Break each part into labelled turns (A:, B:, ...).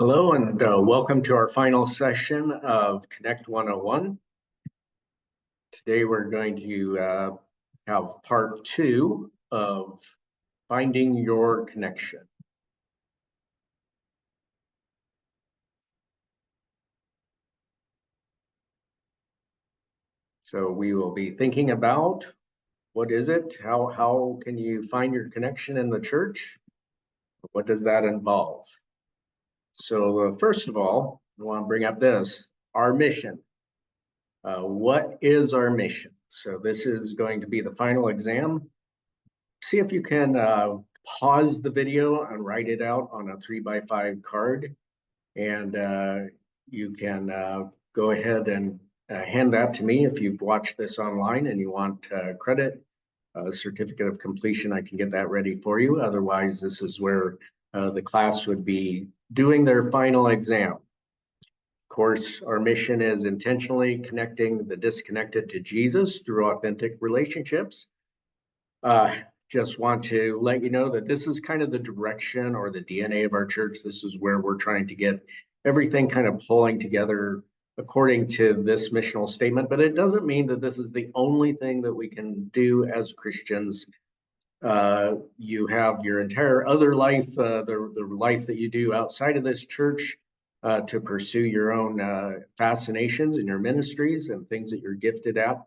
A: Hello and welcome to our final session of Connect 101. Today we're going to have part 2 of finding your connection. So we will be thinking about what is it? How can you find your connection in the church? What does that involve? So first of all, I want to bring up our mission. What is our mission? So this is going to be the final exam. See if you can pause the video and write it out on a 3x5 card. And you can go ahead and hand that to me if you've watched this online and you want credit, a certificate of completion. I can get that ready for you. Otherwise, this is where the class would be doing their final exam. Of course, our mission is intentionally connecting the disconnected to Jesus through authentic relationships. Just want to let you know that this is kind of the direction or the DNA of our church. This is where we're trying to get everything kind of pulling together according to this missional statement, but it doesn't mean that this is the only thing that we can do as Christians. You have your entire other life, the life that you do outside of this church, to pursue your own fascinations in your ministries and things that you're gifted at.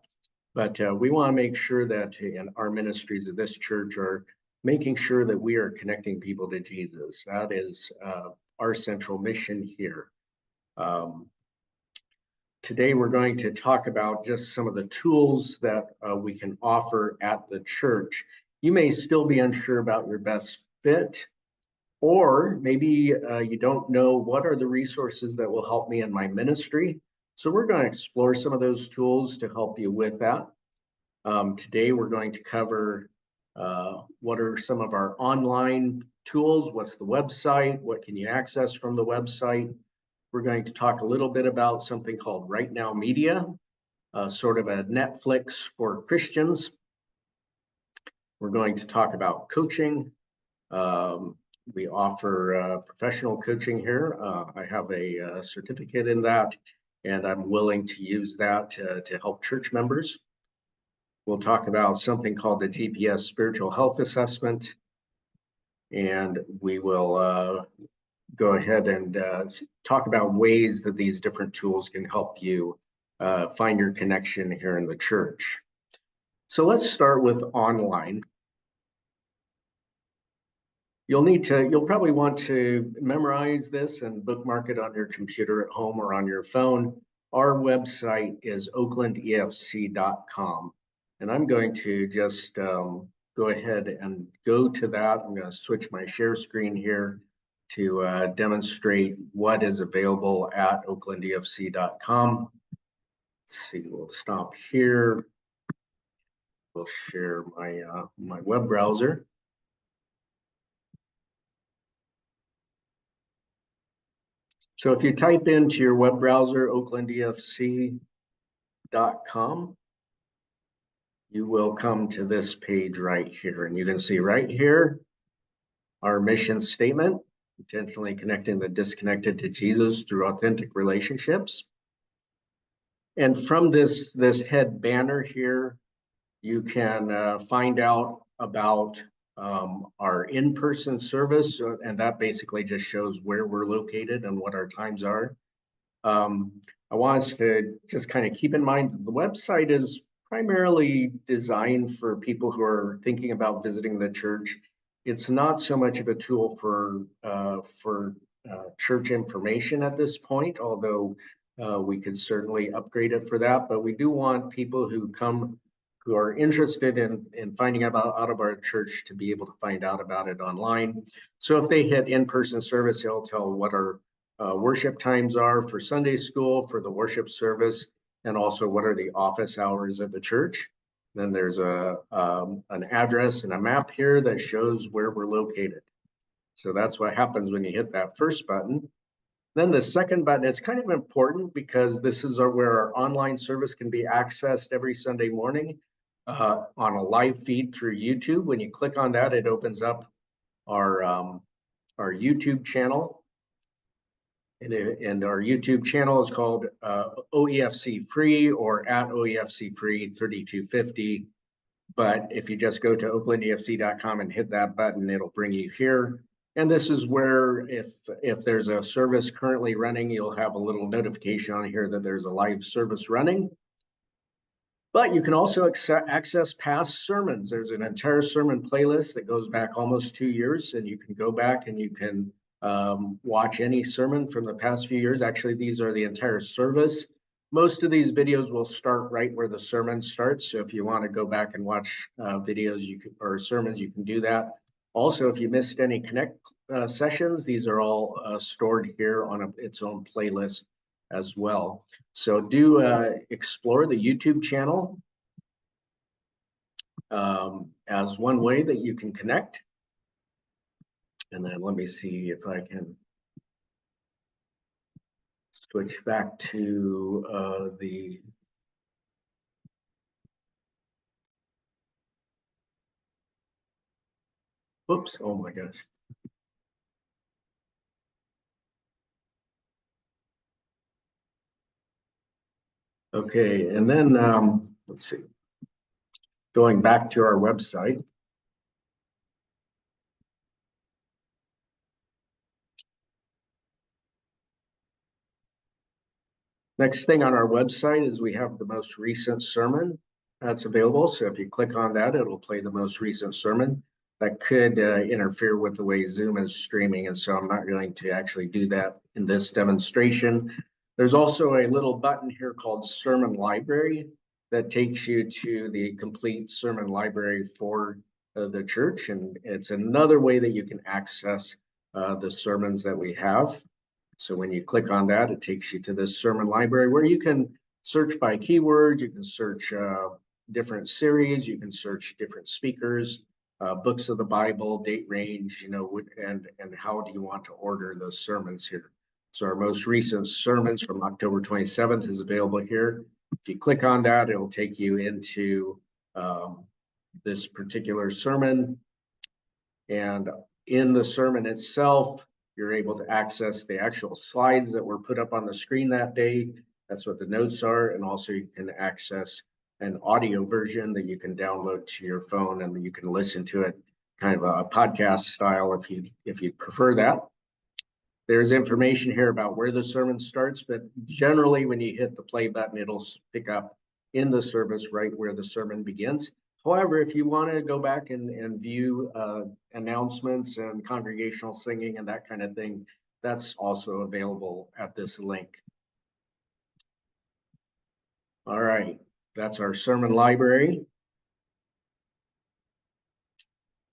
A: But we want to make sure that in our ministries of this church are making sure that we are connecting people to Jesus. That is our central mission here. Today, we're going to talk about just some of the tools that we can offer at the church. You may still be unsure about your best fit, or maybe you don't know what are the resources that will help me in my ministry. So we're going to explore some of those tools to help you with that. Today, we're going to cover what are some of our online tools, what's the website, what can you access from the website. We're going to talk a little bit about something called Right Now Media, sort of a Netflix for Christians. We're going to talk about coaching. We offer professional coaching here. I have a certificate in that, and I'm willing to use that to help church members. We'll talk about something called the GPS Spiritual Health Assessment, and we will go ahead and talk about ways that these different tools can help you find your connection here in the church. So let's start with online. You'll probably want to memorize this and bookmark it on your computer at home or on your phone. Our website is oaklandefc.com. And I'm going to just go ahead and go to that. I'm going to switch my share screen here to demonstrate what is available at oaklandefc.com. Let's see, we'll stop here. We'll share my web browser. So if you type into your web browser, oaklandefc.com, you will come to this page right here. And you can see right here, our mission statement, intentionally connecting the disconnected to Jesus through authentic relationships. And from this head banner here, you can find out about our in-person service, and that basically just shows where we're located and what our times are. I want us to just kind of keep in mind that the website is primarily designed for people who are thinking about visiting the church. It's not so much of a tool for church information at this point, although we could certainly upgrade it for that. But we do want people who are interested in finding out of our church to be able to find out about it online. So if they hit in-person service, it'll tell what our worship times are for Sunday school, for the worship service, and also what are the office hours of the church. Then there's an address and a map here that shows where we're located. So that's what happens when you hit that first button. Then the second button is kind of important because this is where our online service can be accessed every Sunday morning on a live feed through YouTube. When you click on that, it opens up our YouTube channel. And our YouTube channel is called OEFC Free or at OEFC Free 3250. But if you just go to oaklandefc.com and hit that button, it'll bring you here. And this is where if there's a service currently running, you'll have a little notification on here that there's a live service running. But you can also access past sermons. There's an entire sermon playlist that goes back almost 2 years, and you can go back and you can watch any sermon from the past few years. Actually, these are the entire service. Most of these videos will start right where the sermon starts. So if you want to go back and watch videos or sermons, you can do that. Also, if you missed any Connect sessions, these are all stored here on its own playlist as well. So do explore the YouTube channel as one way that you can connect. And then let me see if I can switch back to the whoops, oh my gosh. Okay, and then let's see, going back to our website. Next thing on our website is we have the most recent sermon that's available. So if you click on that, it'll play the most recent sermon. That could interfere with the way Zoom is streaming, and so I'm not going to actually do that in this demonstration. There's also a little button here called Sermon Library that takes you to the complete sermon library for the church, and it's another way that you can access the sermons that we have. So when you click on that, it takes you to this sermon library where you can search by keywords, you can search different series, you can search different speakers, books of the Bible, date range, and how do you want to order those sermons here. So our most recent sermons from October 27th is available here. If you click on that, it'll take you into this particular sermon. And in the sermon itself, you're able to access the actual slides that were put up on the screen that day. That's what the notes are. And also you can access an audio version that you can download to your phone and you can listen to it kind of a podcast style if you prefer that. There's information here about where the sermon starts, but generally when you hit the play button, it'll pick up in the service right where the sermon begins. However, if you want to go back and view announcements and congregational singing and that kind of thing, that's also available at this link. All right, that's our sermon library.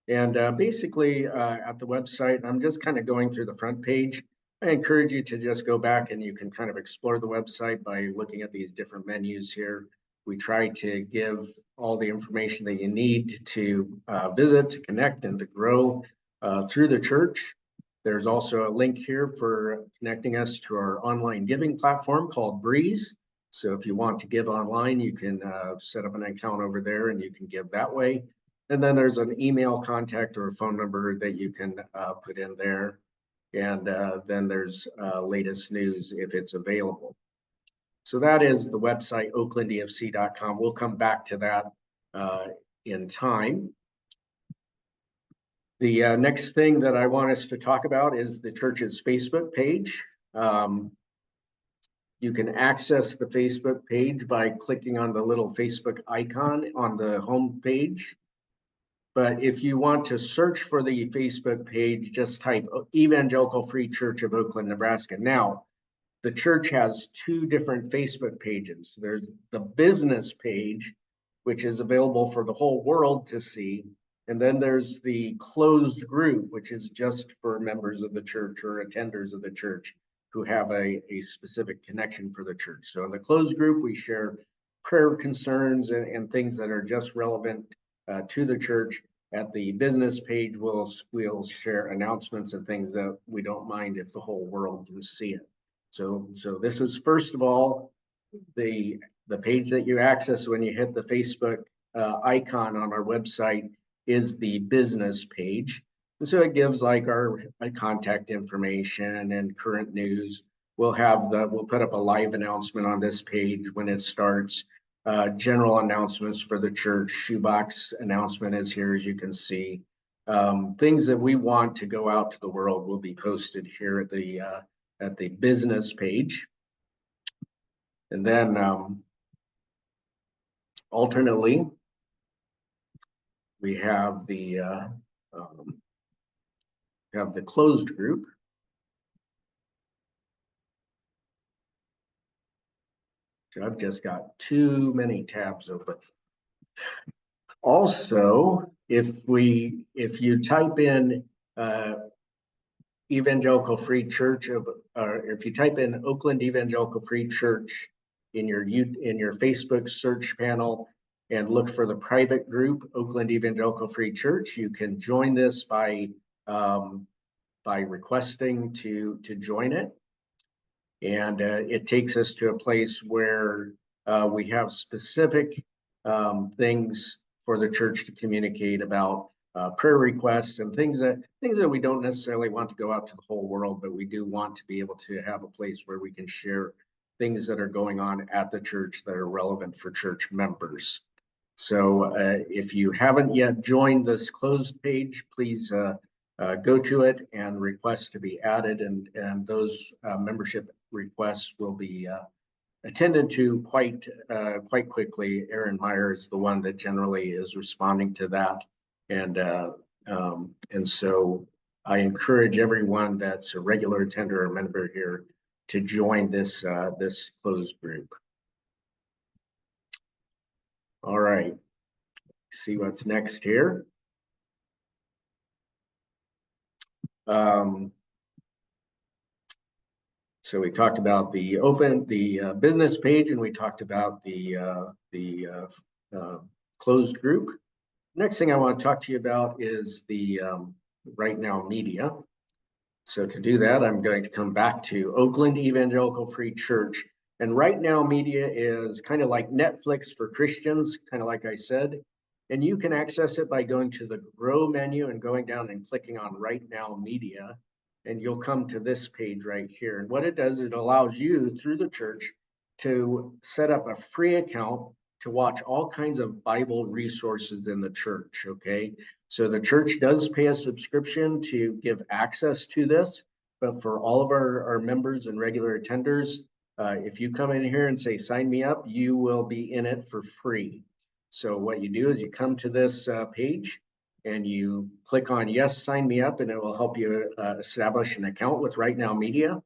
A: And basically at the website, I'm just kind of going through the front page. I encourage you to just go back and you can kind of explore the website by looking at these different menus here. We try to give all the information that you need to visit, to connect, and to grow through the church. There's also a link here for connecting us to our online giving platform called Breeze. So if you want to give online, you can set up an account over there and you can give that way. And then there's an email contact or a phone number that you can put in there. And then there's latest news if it's available. So that is the website, oaklandefc.com. We'll come back to that in time. The next thing that I want us to talk about is the church's Facebook page. You can access the Facebook page by clicking on the little Facebook icon on the home page. But if you want to search for the Facebook page, just type Evangelical Free Church of Oakland, Nebraska. Now, the church has two different Facebook pages. There's the business page, which is available for the whole world to see. And then there's the closed group, which is just for members of the church or attenders of the church who have a specific connection for the church. So in the closed group, we share prayer concerns and things that are just relevant to the church. At the business page, we'll share announcements and things that we don't mind if the whole world can see it. So this is, first of all, the page that you access when you hit the Facebook icon on our website is the business page. And so it gives like our contact information and current news. we'll put up a live announcement on this page when it starts. General announcements for the church. Shoebox announcement is here, as you can see. Things that we want to go out to the world will be posted here at the business page. And then alternately, we have the closed group. So I've just got too many tabs open. Also, if you type in Evangelical Free Church if you type in Oakland Evangelical Free Church in your Facebook search panel and look for the private group Oakland Evangelical Free Church, you can join this by requesting to join it. And it takes us to a place where we have specific things for the church to communicate about prayer requests and things that we don't necessarily want to go out to the whole world, but we do want to be able to have a place where we can share things that are going on at the church that are relevant for church members. So if you haven't yet joined this closed page, please go to it and request to be added, and those membership requests will be attended to quite quickly. Aaron Meyer is the one that generally is responding to that, and so I encourage everyone that's a regular attender or member here to join this closed group. All right, see what's next here. So we talked about the business page, and we talked about the closed group. Next thing I want to talk to you about is the Right Now media. So to do that, I'm going to come back to Oakland Evangelical Free Church. And Right Now media is kind of like Netflix for Christians, kind of like I said. And you can access it by going to the Grow menu and going down and clicking on Right Now media. And you'll come to this page right here. And what it does, it allows you through the church to set up a free account to watch all kinds of Bible resources in the church, okay? So the church does pay a subscription to give access to this, but for all of our members and regular attenders, if you come in here and say, sign me up, you will be in it for free. So what you do is you come to this page and you click on yes, sign me up, and it will help you establish an account with Right Now Media.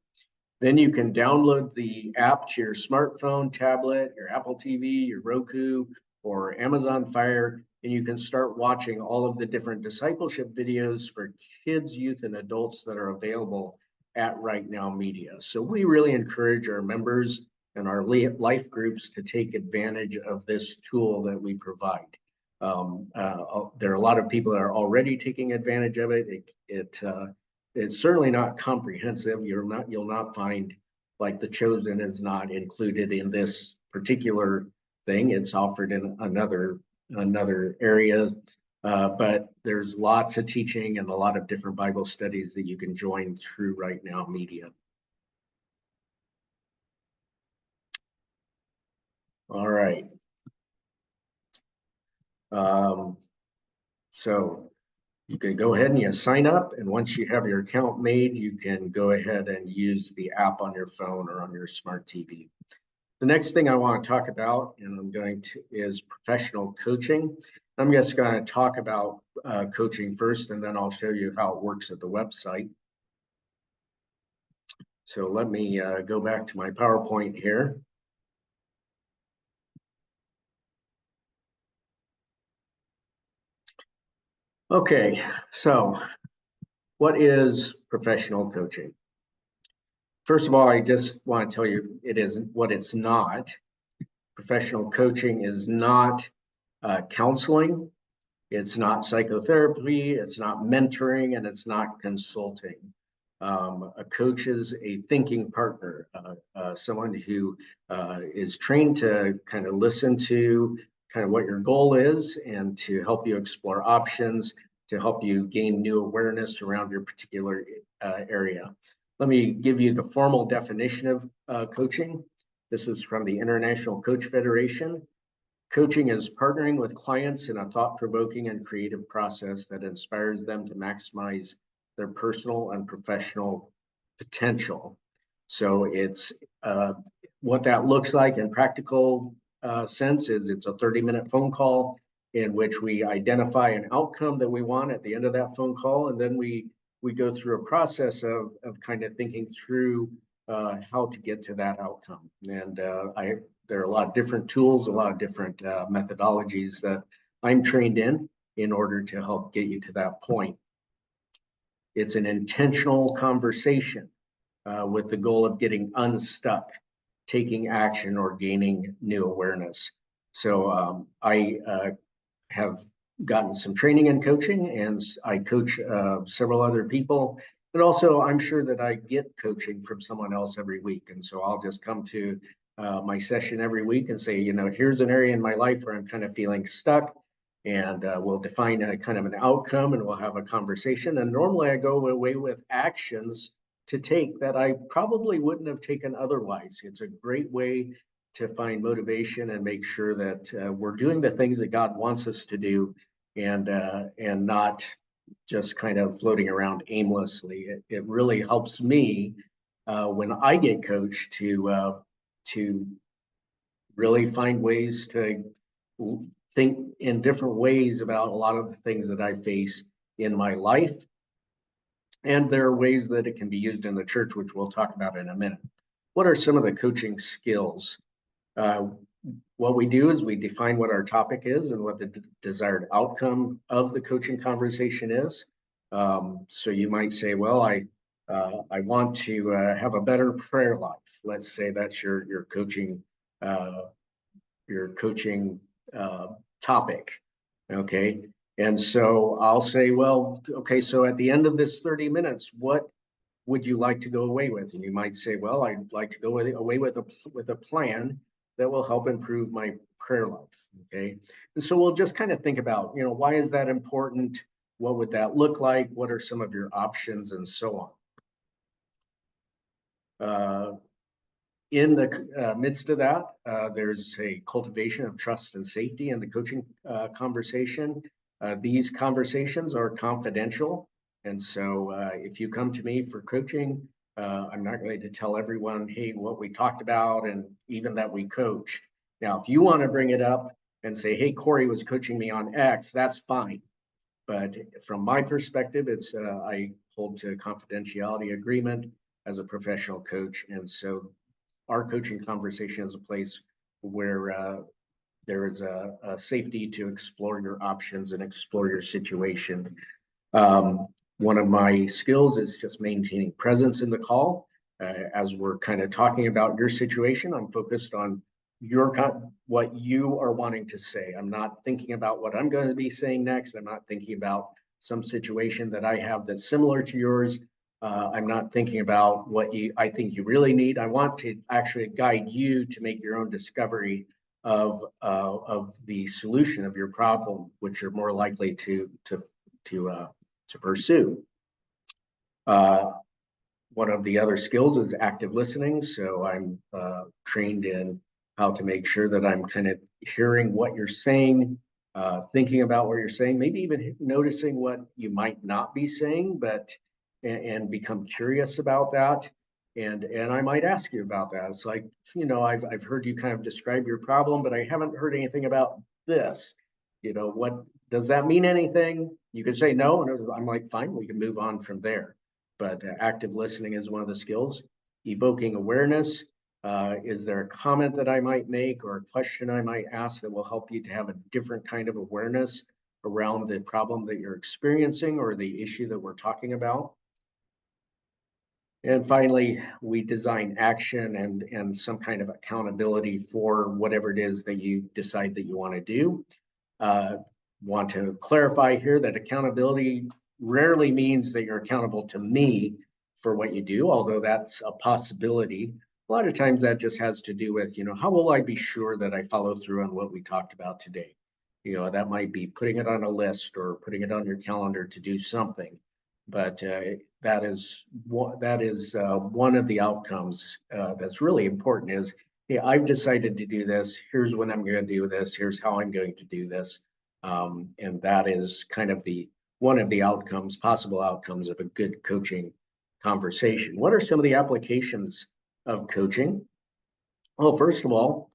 A: Then you can download the app to your smartphone, tablet, your Apple TV, your Roku, or Amazon Fire, and you can start watching all of the different discipleship videos for kids, youth, and adults that are available at Right Now Media. So we really encourage our members and our life groups to take advantage of this tool that we provide. There are a lot of people that are already taking advantage of it. It's certainly not comprehensive. You'll not find, like, The Chosen is not included in this particular thing. It's offered in another area, but there's lots of teaching and a lot of different Bible studies that you can join through Right Now Media. All right. So you can go ahead and you sign up, and once you have your account made, you can go ahead and use the app on your phone or on your smart TV. The next thing I want to talk about, is professional coaching. I'm just going to talk about coaching first, and then I'll show you how it works at the website. So let me go back to my PowerPoint here. Okay, so what is professional coaching? First of all, I just want to tell you it isn't what it's not. Professional coaching is not counseling. It's not psychotherapy. It's not mentoring, and it's not consulting. A coach is a thinking partner, someone who is trained to kind of listen to kind of what your goal is and to help you explore options, to help you gain new awareness around your particular area. Let me give you the formal definition of coaching. This is from the International Coach Federation. Coaching is partnering with clients in a thought-provoking and creative process that inspires them to maximize their personal and professional potential. So it's what that looks like in practical sense is it's a 30-minute phone call in which we identify an outcome that we want at the end of that phone call, and then we go through a process of kind of thinking through how to get to that outcome. And there are a lot of different tools, a lot of different methodologies that I'm trained in order to help get you to that point. It's an intentional conversation with the goal of getting unstuck, taking action, or gaining new awareness. So I have gotten some training and coaching, and I coach several other people. But also, I'm sure that I get coaching from someone else every week. And so I'll just come to my session every week and say, here's an area in my life where I'm kind of feeling stuck. And we'll define a kind of an outcome and we'll have a conversation. And normally I go away with actions to take that I probably wouldn't have taken otherwise. It's a great way to find motivation and make sure that we're doing the things that God wants us to do and not just kind of floating around aimlessly. It really helps me when I get coached to really find ways to think in different ways about a lot of the things that I face in my life. And there are ways that it can be used in the church, which we'll talk about in a minute. What are some of the coaching skills? What we do is we define what our topic is and what the desired outcome of the coaching conversation is. So you might say, well, I want to have a better prayer life. Let's say that's your coaching topic. Okay. And so I'll say, well, okay, so at the end of this 30 minutes, what would you like to go away with? And you might say, well, I'd like to go away with a plan that will help improve my prayer life. Okay. And so we'll just kind of think about, why is that important? What would that look like? What are some of your options and so on? In the midst of that, there's a cultivation of trust and safety in the coaching conversation. These conversations are confidential. And so if you come to me for coaching, I'm not going to tell everyone, hey, what we talked about and even that we coached. Now, if you want to bring it up and say, hey, Cory was coaching me on X, that's fine. But from my perspective, it's I hold to a confidentiality agreement as a professional coach. And so our coaching conversation is a place where there is a safety to explore your options and explore your situation. One of my skills is just maintaining presence in the call. As we're kind of talking about your situation, I'm focused on what you are wanting to say. I'm not thinking about what I'm going to be saying next. I'm not thinking about some situation that I have that's similar to yours. I'm not thinking about what I think you really need. I want to actually guide you to make your own discovery of the solution of your problem, which you're more likely to pursue. One of the other skills is active listening. So I'm trained in how to make sure that I'm kind of hearing what you're saying, thinking about what you're saying, maybe even noticing what you might not be saying, and become curious about that. And I might ask you about that. It's like, I've heard you kind of describe your problem, but I haven't heard anything about this. What does that mean anything? You could say no, and I'm like, fine, we can move on from there. But active listening is one of the skills. Evoking awareness. Is there a comment that I might make or a question I might ask that will help you to have a different kind of awareness around the problem that you're experiencing or the issue that we're talking about? And finally, we design action and some kind of accountability for whatever it is that you decide that you want to do. Want to clarify here that accountability rarely means that you're accountable to me for what you do, although that's a possibility. A lot of times that just has to do with, how will I be sure that I follow through on what we talked about today? That might be putting it on a list or putting it on your calendar to do something. But that is one of the outcomes that's really important is, hey, I've decided to do this. Here's when I'm going to do this. Here's how I'm going to do this. And that is kind of one of the outcomes, possible outcomes of a good coaching conversation. What are some of the applications of coaching? Well, first of all,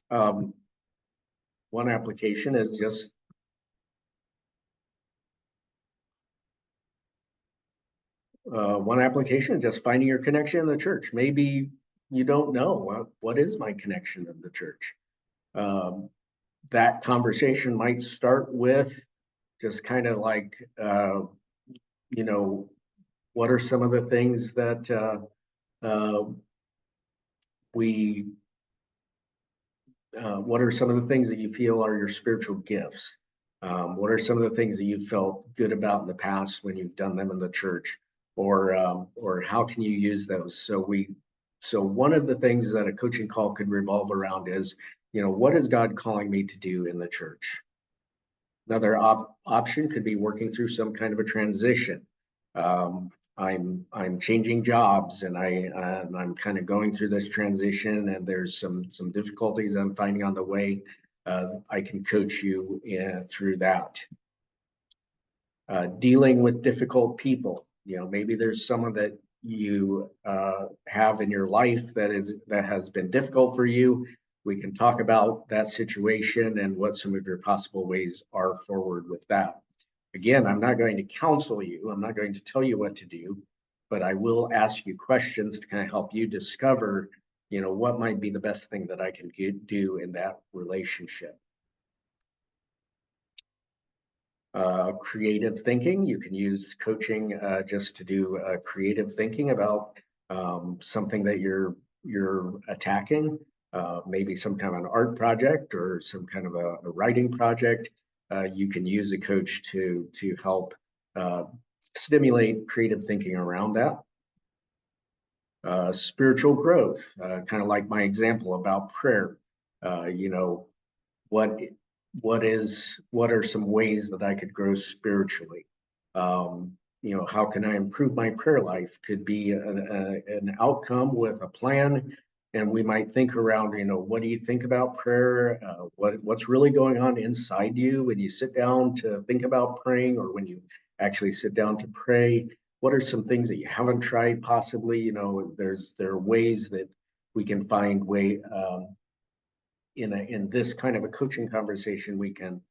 A: one application is just finding your connection in the church. Maybe you don't know what is my connection in the church. That conversation might start with just kind of like, what are some of the things that what are some of the things that you feel are your spiritual gifts? What are some of the things that you felt good about in the past when you've done them in the church? Or how can you use those? So one of the things that a coaching call could revolve around is, what is God calling me to do in the church? Another option could be working through some kind of a transition. I'm changing jobs, and I'm kind of going through this transition, and there's some difficulties I'm finding on the way. I can coach you through that. Dealing with difficult people. Maybe there's someone that you have in your life that has been difficult for you. We can talk about that situation and what some of your possible ways are forward with that. Again, I'm not going to counsel you. I'm not going to tell you what to do, but I will ask you questions to kind of help you discover, what might be the best thing that I can do in that relationship. Creative thinking. You can use coaching just to do creative thinking about something that you're attacking, maybe some kind of an art project or some kind of a writing project. You can use a coach to help stimulate creative thinking around that. Spiritual growth, kind of like my example about prayer. What are some ways that I could grow spiritually? How can I improve my prayer life? Could be an outcome with a plan. And we might think around, what do you think about prayer? What's really going on inside you when you sit down to think about praying, or when you actually sit down to pray? What are some things that you haven't tried possibly? There are ways that we can find in this kind of a coaching conversation, we can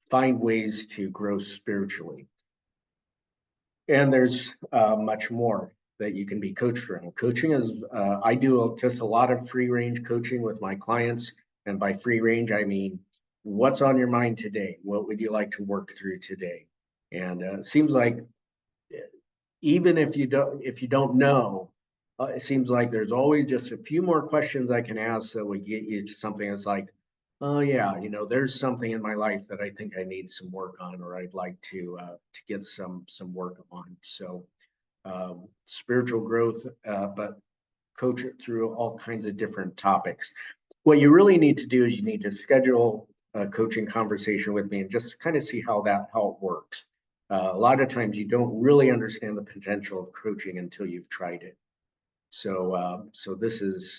A: find ways to grow spiritually. And there's much more that you can be coached around. Coaching is, I do just a lot of free range coaching with my clients. And by free range, I mean, what's on your mind today? What would you like to work through today? And it seems like even if you don't know, it seems like there's always just a few more questions I can ask that would get you to something that's like, oh yeah, there's something in my life that I think I need some work on, or I'd like to get some work on. So spiritual growth, but coach it through all kinds of different topics. What you really need to do is you need to schedule a coaching conversation with me and just kind of see how it works. A lot of times you don't really understand the potential of coaching until you've tried it. So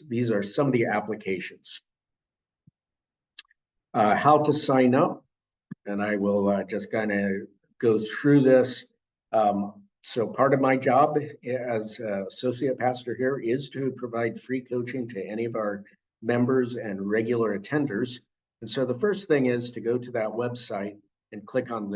A: these are some of the applications. How to sign up, and I will just kind of go through this. So part of my job as associate pastor here is to provide free coaching to any of our members and regular attenders. And so the first thing is to go to that website and click on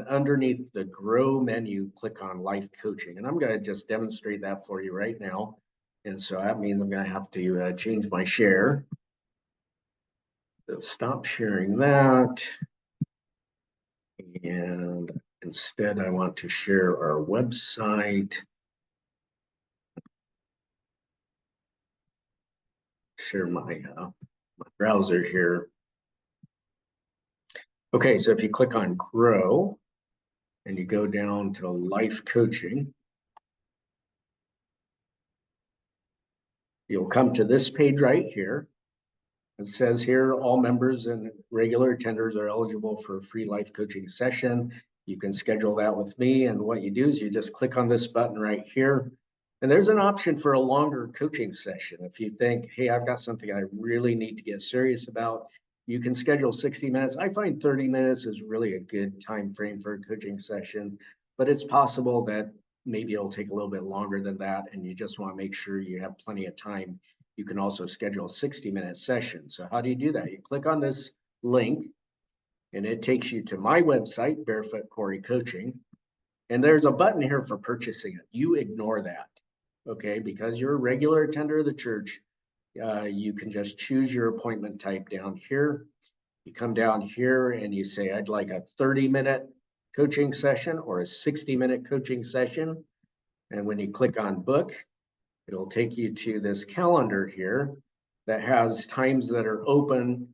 A: underneath the Grow menu, click on Life Coaching. And I'm going to just demonstrate that for you right now. And so that means I'm going to have to change my share. So stop sharing that. And instead, I want to share our website. Share my browser here. Okay, so if you click on Grow and you go down to Life Coaching, you'll come to this page right here. It says here, all members and regular attenders are eligible for a free life coaching session. You can schedule that with me. And what you do is you just click on this button right here. And there's an option for a longer coaching session. If you think, hey, I've got something I really need to get serious about, you can schedule 60 minutes. I find 30 minutes is really a good time frame for a coaching session, but it's possible that maybe it'll take a little bit longer than that. And you just want to make sure you have plenty of time. You can also schedule a 60-minute session. So how do you do that? You click on this link and it takes you to my website, Barefoot Cory Coaching. And there's a button here for purchasing it. You ignore that, okay? Because you're a regular attender of the church, you can just choose your appointment type down here. You come down here and you say, I'd like a 30-minute coaching session or a 60-minute coaching session. And when you click on book, it'll take you to this calendar here that has times that are open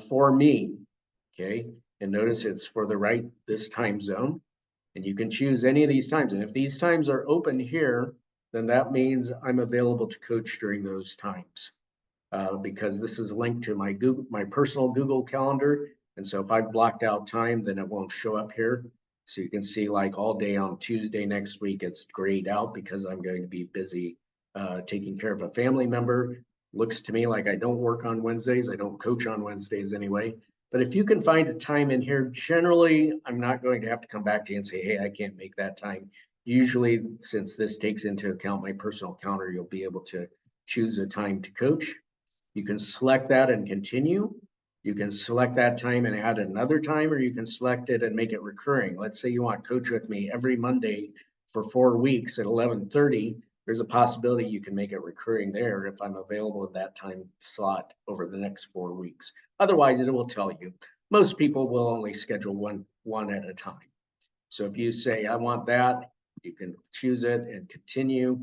A: for me, okay? And notice it's for this time zone. And you can choose any of these times. And if these times are open here, then that means I'm available to coach during those times. Because this is linked to my personal Google Calendar. And so if I've blocked out time, then it won't show up here. So you can see like all day on Tuesday next week, it's grayed out because I'm going to be busy taking care of a family member. Looks to me like I don't work on Wednesdays. I don't coach on Wednesdays anyway. But if you can find a time in here, generally, I'm not going to have to come back to you and say, hey, I can't make that time. Usually, since this takes into account my personal calendar, you'll be able to choose a time to coach. You can select that and continue. You can select that time and add another time, or you can select it and make it recurring. Let's say you want to coach with me every Monday for 4 weeks at 11:30. There's a possibility you can make it recurring there if I'm available at that time slot over the next 4 weeks. Otherwise, it will tell you. Most people will only schedule one at a time. So if you say, I want that, you can choose it and continue.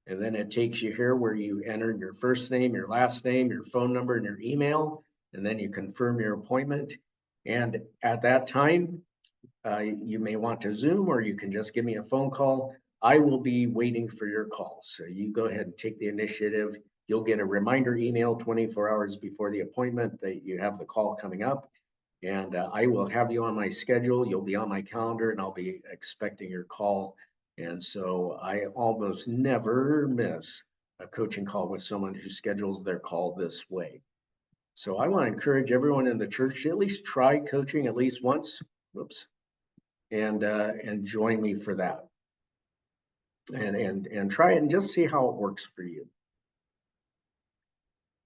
A: And then it takes you here where you enter your first name, your last name, your phone number, and your email. And then you confirm your appointment. And at that time, you may want to Zoom or you can just give me a phone call. I will be waiting for your call. So you go ahead and take the initiative. You'll get a reminder email 24 hours before the appointment that you have the call coming up. And I will have you on my schedule. You'll be on my calendar and I'll be expecting your call. And so I almost never miss a coaching call with someone who schedules their call this way. So I want to encourage everyone in the church to at least try coaching at least once. Whoops. And join me for that. And try it and just see how it works for you.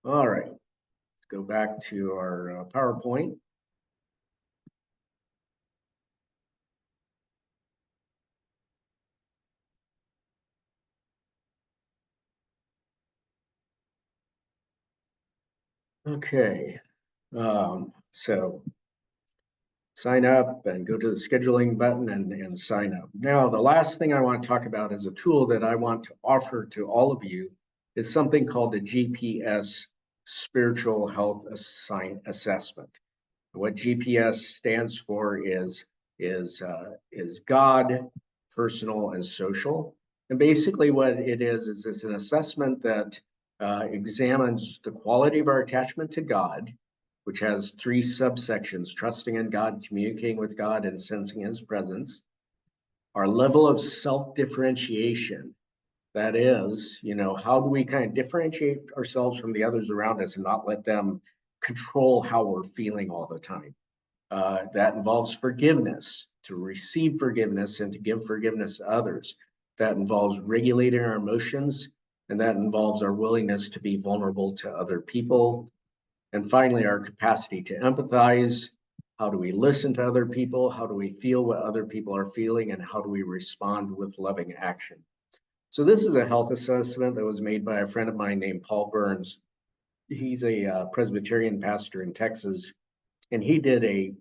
A: All right. Let's go back to our PowerPoint. Okay. So sign up and go to the scheduling button and sign up. Now, the last thing I want to talk about is a tool that I want to offer to all of you is something called the GPS Spiritual Health Assessment. What GPS stands for is God, personal, and social. And basically what it is it's an assessment that examines the quality of our attachment to God, which has 3 subsections: trusting in God, communicating with God, and sensing his presence. Our level of self-differentiation, that is, how do we kind of differentiate ourselves from the others around us and not let them control how we're feeling all the time. That involves forgiveness, to receive forgiveness and to give forgiveness to others. That involves regulating our emotions, and that involves our willingness to be vulnerable to other people. And finally, our capacity to empathize. How do we listen to other people? How do we feel what other people are feeling? And how do we respond with loving action? So this is a health assessment that was made by a friend of mine named Paul Burns. He's a Presbyterian pastor in Texas, and he did a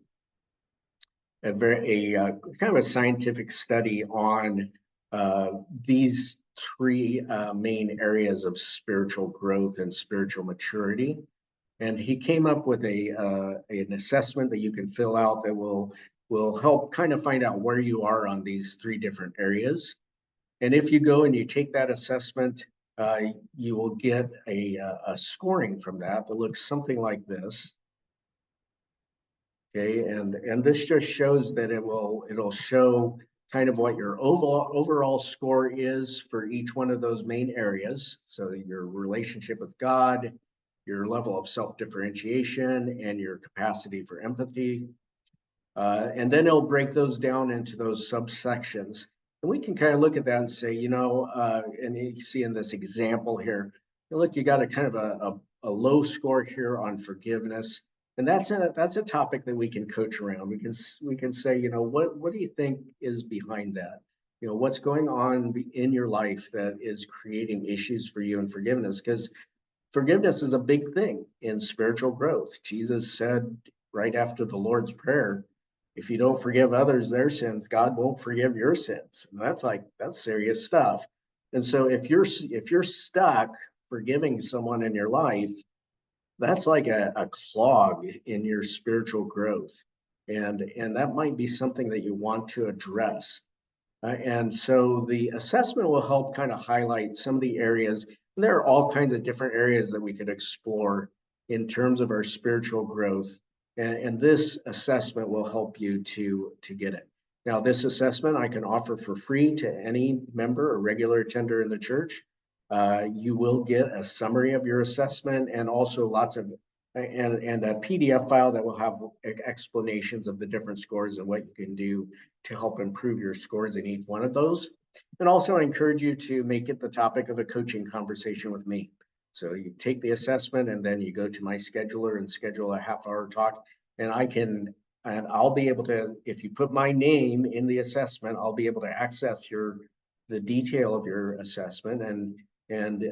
A: kind of a scientific study on these 3 main areas of spiritual growth and spiritual maturity. And he came up with an assessment that you can fill out that will help kind of find out where you are on these 3 different areas. And if you go and you take that assessment, you will get a scoring from that looks something like this. Okay, and this just shows that it'll show kind of what your overall score is for each one of those main areas. So your relationship with God, your level of self-differentiation, and your capacity for empathy. And then it'll break those down into those subsections. And we can kind of look at that and say, and you see in this example here, look, you got a kind of a low score here on forgiveness. And that's a topic that we can coach around. We can say, what do you think is behind that? What's going on in your life that is creating issues for you in forgiveness? Because forgiveness is a big thing in spiritual growth. Jesus said right after the Lord's Prayer, if you don't forgive others their sins, God won't forgive your sins. And that's serious stuff. And so if you're stuck forgiving someone in your life, that's like a clog in your spiritual growth. And that might be something that you want to address. And so the assessment will help kind of highlight some of the areas. And there are all kinds of different areas that we could explore in terms of our spiritual growth. And this assessment will help you to get it. Now, this assessment I can offer for free to any member or regular attender in the church. You will get a summary of your assessment and also lots of and a PDF file that will have explanations of the different scores and what you can do to help improve your scores in each one of those. And also I encourage you to make it the topic of a coaching conversation with me. So you take the assessment and then you go to my scheduler and schedule a half-hour talk. And I'll be able to, if you put my name in the assessment, I'll be able to access the detail of your assessment and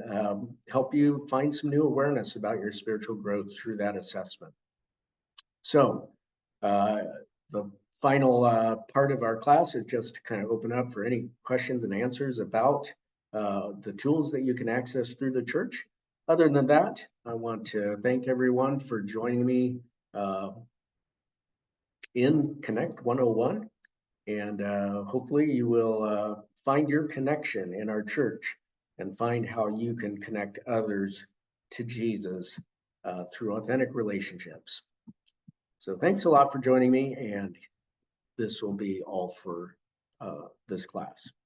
A: help you find some new awareness about your spiritual growth through that assessment. So the final part of our class is just to kind of open up for any questions and answers about the tools that you can access through the church. Other than that, I want to thank everyone for joining me in Connect 101. And hopefully you will find your connection in our church and find how you can connect others to Jesus through authentic relationships. So thanks a lot for joining me, and this will be all for this class.